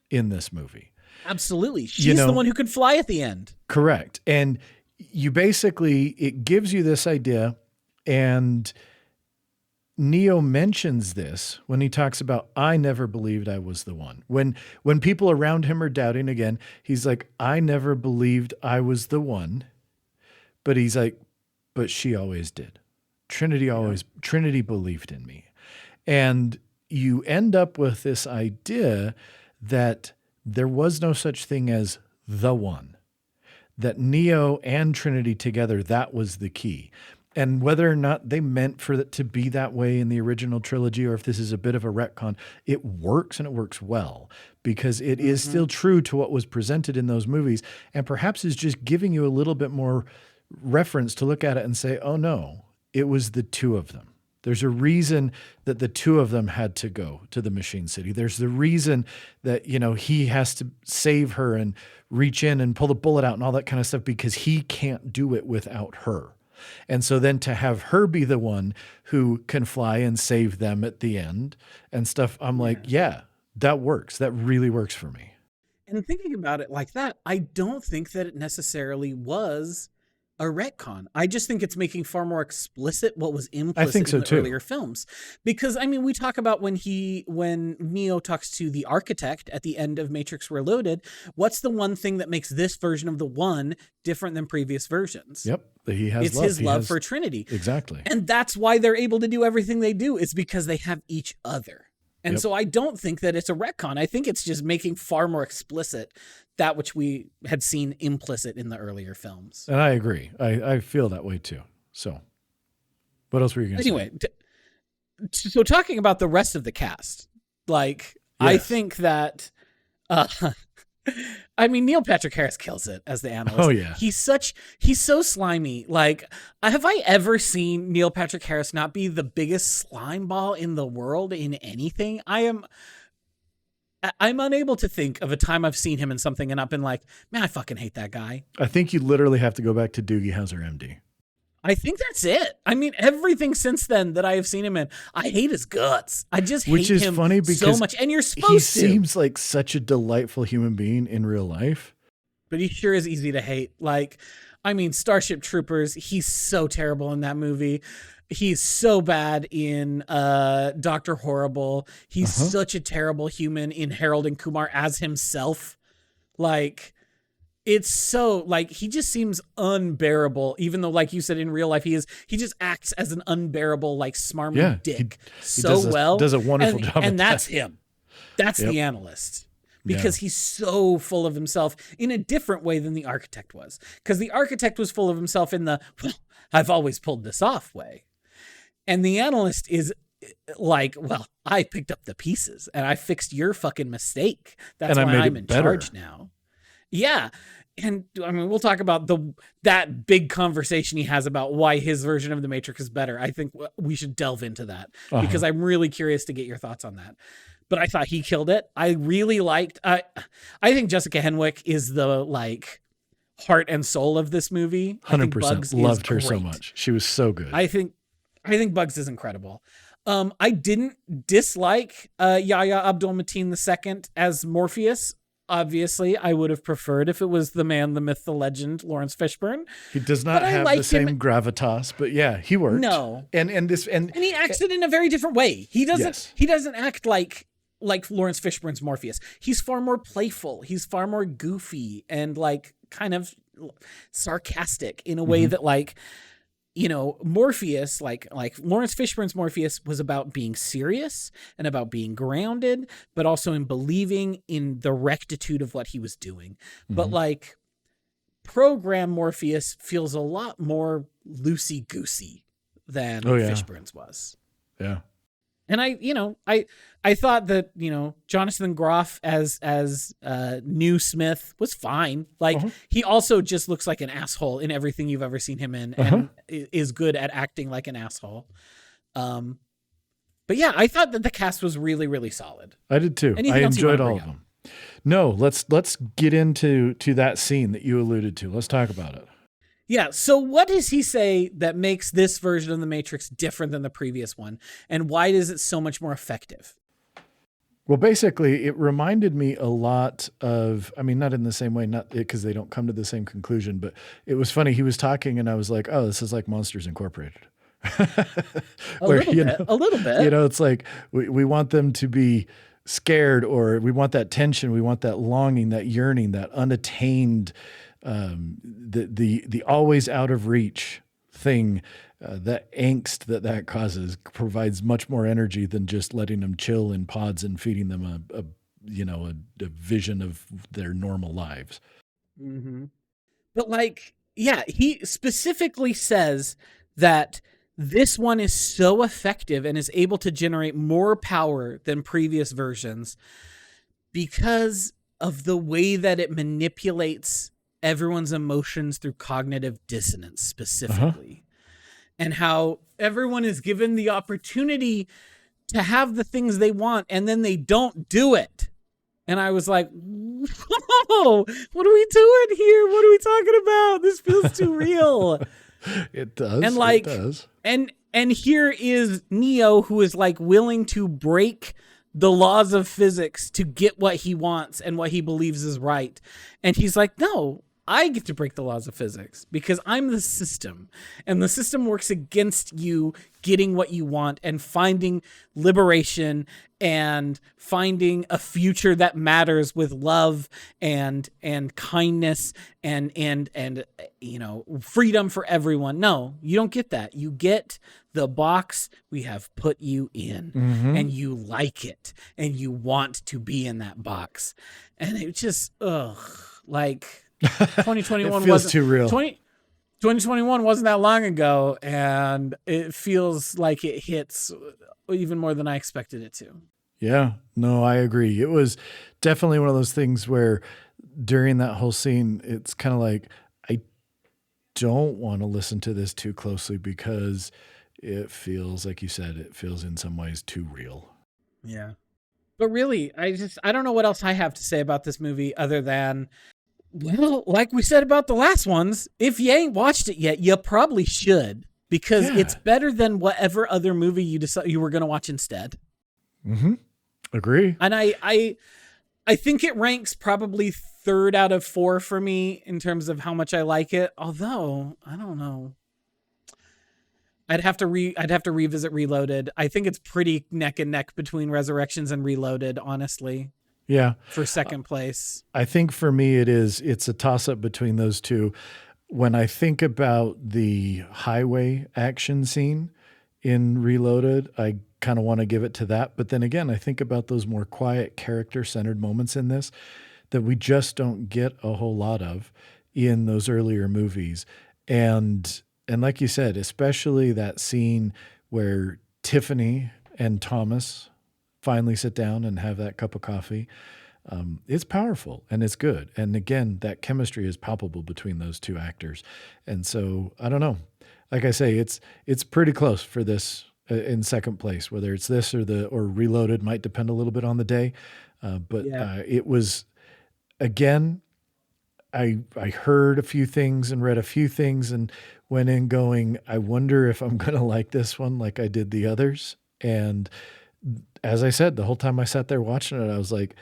in this movie. Absolutely. She's the one who could fly at the end. Correct. And you basically, it gives you this idea, and Neo mentions this when he talks about, I never believed I was the one. When people around him are doubting again, he's like, I never believed I was the one. But he's like, but she always did. Trinity believed in me. And you end up with this idea that there was no such thing as the one, that Neo and Trinity together, that was the key. And whether or not they meant for it to be that way in the original trilogy, or if this is a bit of a retcon, it works, and it works well, because it is still true to what was presented in those movies, and perhaps is just giving you a little bit more reference to look at it and say, oh no, it was the two of them. There's a reason that the two of them had to go to the Machine City. There's the reason that, he has to save her and reach in and pull the bullet out and all that kind of stuff, because he can't do it without her. And so then to have her be the one who can fly and save them at the end and stuff, I'm like, yeah, that works. That really works for me. And thinking about it like that, I don't think that it necessarily was a retcon. I just think it's making far more explicit what was implicit in the earlier films. Because, I mean, we talk about when Neo talks to the architect at the end of Matrix Reloaded, what's the one thing that makes this version of the one different than previous versions? Yep. It's his love for Trinity. Exactly. And that's why they're able to do everything they do. It's because they have each other. And so I don't think that it's a retcon. I think it's just making far more explicit that which we had seen implicit in the earlier films. And I agree. I feel that way too. So what else were you going to say? Anyway, so talking about the rest of the cast, I think that, I mean, Neil Patrick Harris kills it as the analyst. Oh yeah. He's so slimy. Have I ever seen Neil Patrick Harris not be the biggest slime ball in the world in anything? I'm unable to think of a time I've seen him in something and I've been like, man, I fucking hate that guy. I think you literally have to go back to Doogie Howser, MD. I think that's it. I mean, everything since then that I have seen him in, I hate his guts. I just hate him funny because so much. And you're supposed to. He seems like such a delightful human being in real life. But he sure is easy to hate. Starship Troopers, he's so terrible in that movie. He's so bad in Dr. Horrible. He's such a terrible human in Harold and Kumar as himself. It's so he just seems unbearable, even though, like you said, in real life, he just acts as an unbearable, smarmy dick he does a wonderful job. And that's him. That's the analyst, because he's so full of himself in a different way than the architect was. Because the architect was full of himself in the, well, I've always pulled this off way. And the analyst is well, I picked up the pieces and I fixed your fucking mistake. That's why I'm in charge now. Yeah. And I mean, we'll talk about that big conversation he has about why his version of the Matrix is better. I think we should delve into that because I'm really curious to get your thoughts on that. But I thought he killed it. I really liked, I think Jessica Henwick is the heart and soul of this movie. 100% loved her so much. She was so good. I think Bugs is incredible. I didn't dislike Yahya Abdul-Mateen II as Morpheus. Obviously, I would have preferred if it was the man, the myth, the legend, Lawrence Fishburne. He does not have the same gravitas, but yeah, he worked. No, and he acts it in a very different way. He doesn't. Yes. He doesn't act like Lawrence Fishburne's Morpheus. He's far more playful. He's far more goofy and kind of sarcastic in a way that Morpheus, like Lawrence Fishburne's Morpheus was about being serious and about being grounded, but also in believing in the rectitude of what he was doing. But program Morpheus feels a lot more loosey-goosey than Fishburne's was. Yeah. And I thought that, Jonathan Groff as New Smith was fine. Like, he also just looks like an asshole in everything you've ever seen him in, and is good at acting like an asshole. But yeah, I thought that the cast was really, really solid. I did too. I enjoyed all of them. No, let's get into that scene that you alluded to. Let's talk about it. Yeah. So what does he say that makes this version of the Matrix different than the previous one? And why is it so much more effective? Well, basically, it reminded me a lot of, not in the same way, not because they don't come to the same conclusion, but it was funny. He was talking and I was like, oh, this is like Monsters Incorporated. A little bit. It's like we want them to be scared, or we want that tension. We want that longing, that yearning, that unattained, the always out of reach thing, that angst that causes provides much more energy than just letting them chill in pods and feeding them a vision of their normal lives. Mm-hmm. But he specifically says that this one is so effective and is able to generate more power than previous versions because of the way that it manipulates everyone's emotions through cognitive dissonance specifically. And how everyone is given the opportunity to have the things they want and then they don't do it. And I was like, whoa, what are we doing here? What are we talking about? This feels too real. It does. And it does. And here is Neo, who is willing to break the laws of physics to get what he wants and what he believes is right. And he's like, no, I get to break the laws of physics because I'm the system, and the system works against you getting what you want and finding liberation and finding a future that matters with love and kindness and freedom for everyone. No, you don't get that. You get the box we have put you in, and you like it and you want to be in that box. And it just, 2021 feels too real. 2021 wasn't that long ago, and it feels like it hits even more than I expected it to. Yeah, no, I agree. It was definitely one of those things where during that whole scene, it's kind of like, I don't want to listen to this too closely because it feels, like you said, it feels in some ways too real. Yeah. But really, I don't know what else I have to say about this movie other than, well, like we said about the last ones, if you ain't watched it yet, you probably should, because it's better than whatever other movie you decide you were going to watch instead. Agree. And I think it ranks probably 3rd out of 4 for me in terms of how much I like it. Although, I don't know. I'd have to revisit Reloaded. I think it's pretty neck and neck between Resurrections and Reloaded, honestly. Yeah. For second place. I think for me it's a toss-up between those two. When I think about the highway action scene in Reloaded, I kind of want to give it to that. But then again, I think about those more quiet, character-centered moments in this that we just don't get a whole lot of in those earlier movies. And like you said, especially that scene where Tiffany and Thomas finally sit down and have that cup of coffee. It's powerful and it's good. And again, that chemistry is palpable between those two actors. And so I don't know, like I say, it's pretty close for this in second place, whether it's this or Reloaded might depend a little bit on the day. But it was, again, I heard a few things and read a few things and went in going, I wonder if I'm going to like this one like I did the others. And as I said, the whole time I sat there watching it, I was like,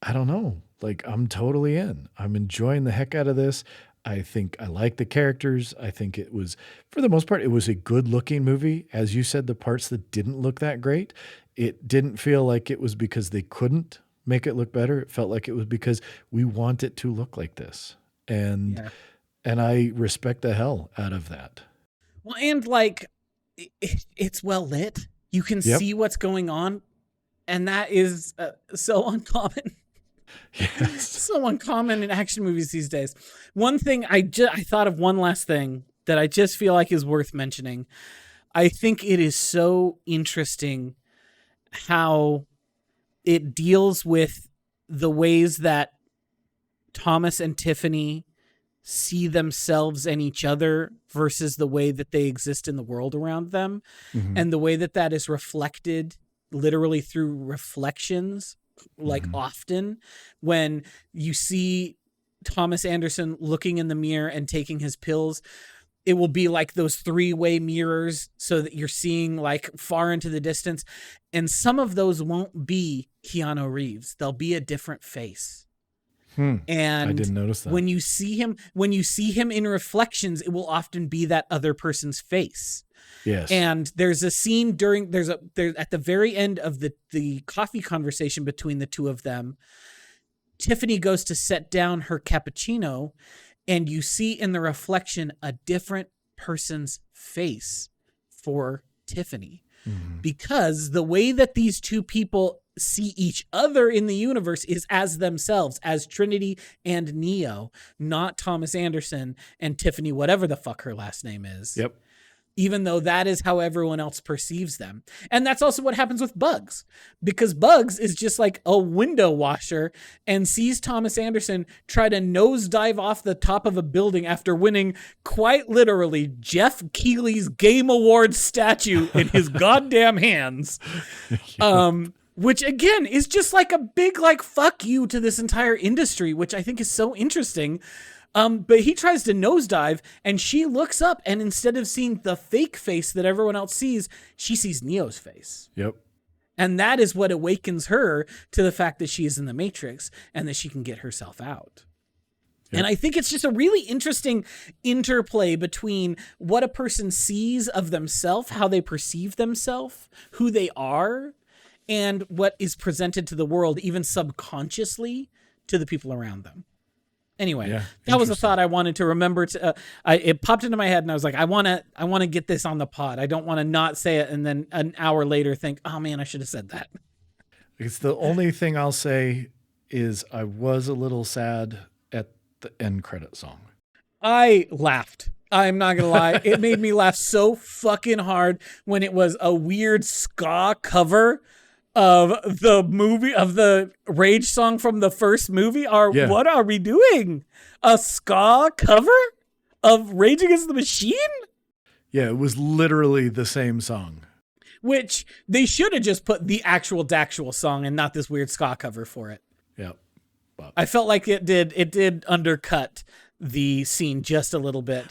I don't know. Like, I'm totally in. I'm enjoying the heck out of this. I think I like the characters. I think it was, for the most part, it was a good looking movie. As you said, the parts that didn't look that great, it didn't feel like it was because they couldn't make it look better. It felt like it was because we want it to look like this. And I respect the hell out of that. Well, and it's well lit. You can see what's going on. And that is so uncommon. Yes. So uncommon in action movies these days. One thing I thought of one last thing that I just feel like is worth mentioning. I think it is so interesting how it deals with the ways that Thomas and Tiffany see themselves and each other versus the way that they exist in the world around them. Mm-hmm. And the way that that is reflected literally through reflections, like often when you see Thomas Anderson looking in the mirror and taking his pills, it will be like those three-way mirrors so that you're seeing like far into the distance. And some of those won't be Keanu Reeves. They'll be a different face. And I didn't notice that. when you see him in reflections, it will often be that other person's face. Yes. And there's a scene there's at the very end of the coffee conversation between the two of them, Tiffany goes to set down her cappuccino, and you see in the reflection a different person's face for Tiffany. Because the way that these two people see each other in the universe is as themselves, as Trinity and Neo, not Thomas Anderson and Tiffany, whatever the fuck her last name is. Yep. Even though that is how everyone else perceives them. And that's also what happens with Bugs, because Bugs is just like a window washer and sees Thomas Anderson try to nosedive off the top of a building after winning quite literally Jeff Keighley's Game Awards statue in his goddamn hands. Which again is just like a big like fuck you to this entire industry, which I think is so interesting. But he tries to nosedive, and she looks up, and instead of seeing the fake face that everyone else sees, she sees Neo's face. Yep. And that is what awakens her to the fact that she is in the Matrix and that she can get herself out. Yep. And I think it's just a really interesting interplay between what a person sees of themselves, how they perceive themselves, who they are, and what is presented to the world, even subconsciously, to the people around them. Anyway, that was a thought I wanted to remember. It popped into my head, and I was like, I want to get this on the pod. I don't want to not say it, and then an hour later think, oh man, I should have said that. It's the only thing I'll say is I was a little sad at the end credit song. I laughed. I'm not gonna lie. It made me laugh so fucking hard when it was a weird ska cover of the movie, of the Rage song from the first movie. What are we doing? A ska cover of Rage Against the Machine? Yeah, it was literally the same song. Which they should have just put the actual Dactual song and not this weird ska cover for it. Yeah. I felt like it did undercut the scene just a little bit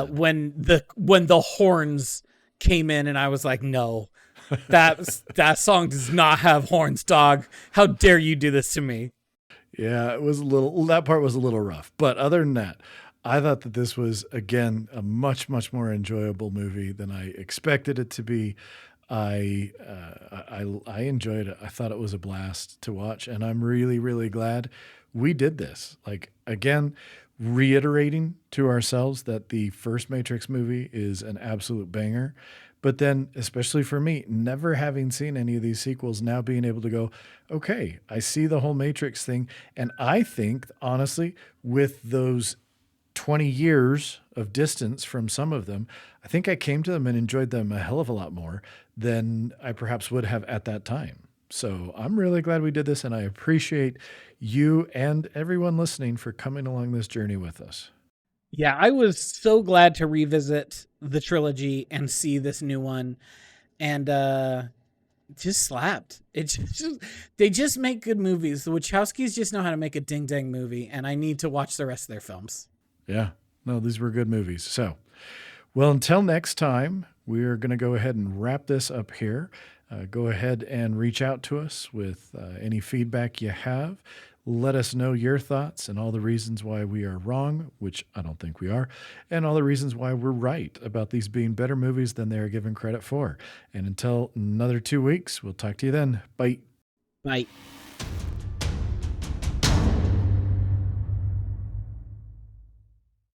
when the horns came in, and I was like, no. That song does not have horns, dog. How dare you do this to me? Yeah, that part was a little rough. But other than that, I thought that this was, again, a much, much more enjoyable movie than I expected it to be. I enjoyed it. I thought it was a blast to watch, and I'm really, really glad we did this. Like, again, reiterating to ourselves that the first Matrix movie is an absolute banger. But then, especially for me, never having seen any of these sequels, now being able to go, okay, I see the whole Matrix thing. And I think, honestly, with those 20 years of distance from some of them, I think I came to them and enjoyed them a hell of a lot more than I perhaps would have at that time. So I'm really glad we did this, and I appreciate you and everyone listening for coming along this journey with us. Yeah, I was so glad to revisit the trilogy and see this new one, and just slapped. They just make good movies. The Wachowskis just know how to make a ding-dang movie, and I need to watch the rest of their films. Yeah, no, these were good movies. So, well, until next time, we're going to go ahead and wrap this up here. Go ahead and reach out to us with any feedback you have. Let us know your thoughts and all the reasons why we are wrong, which I don't think we are, and all the reasons why we're right about these being better movies than they are given credit for. And until another 2 weeks, we'll talk to you then. Bye. Bye.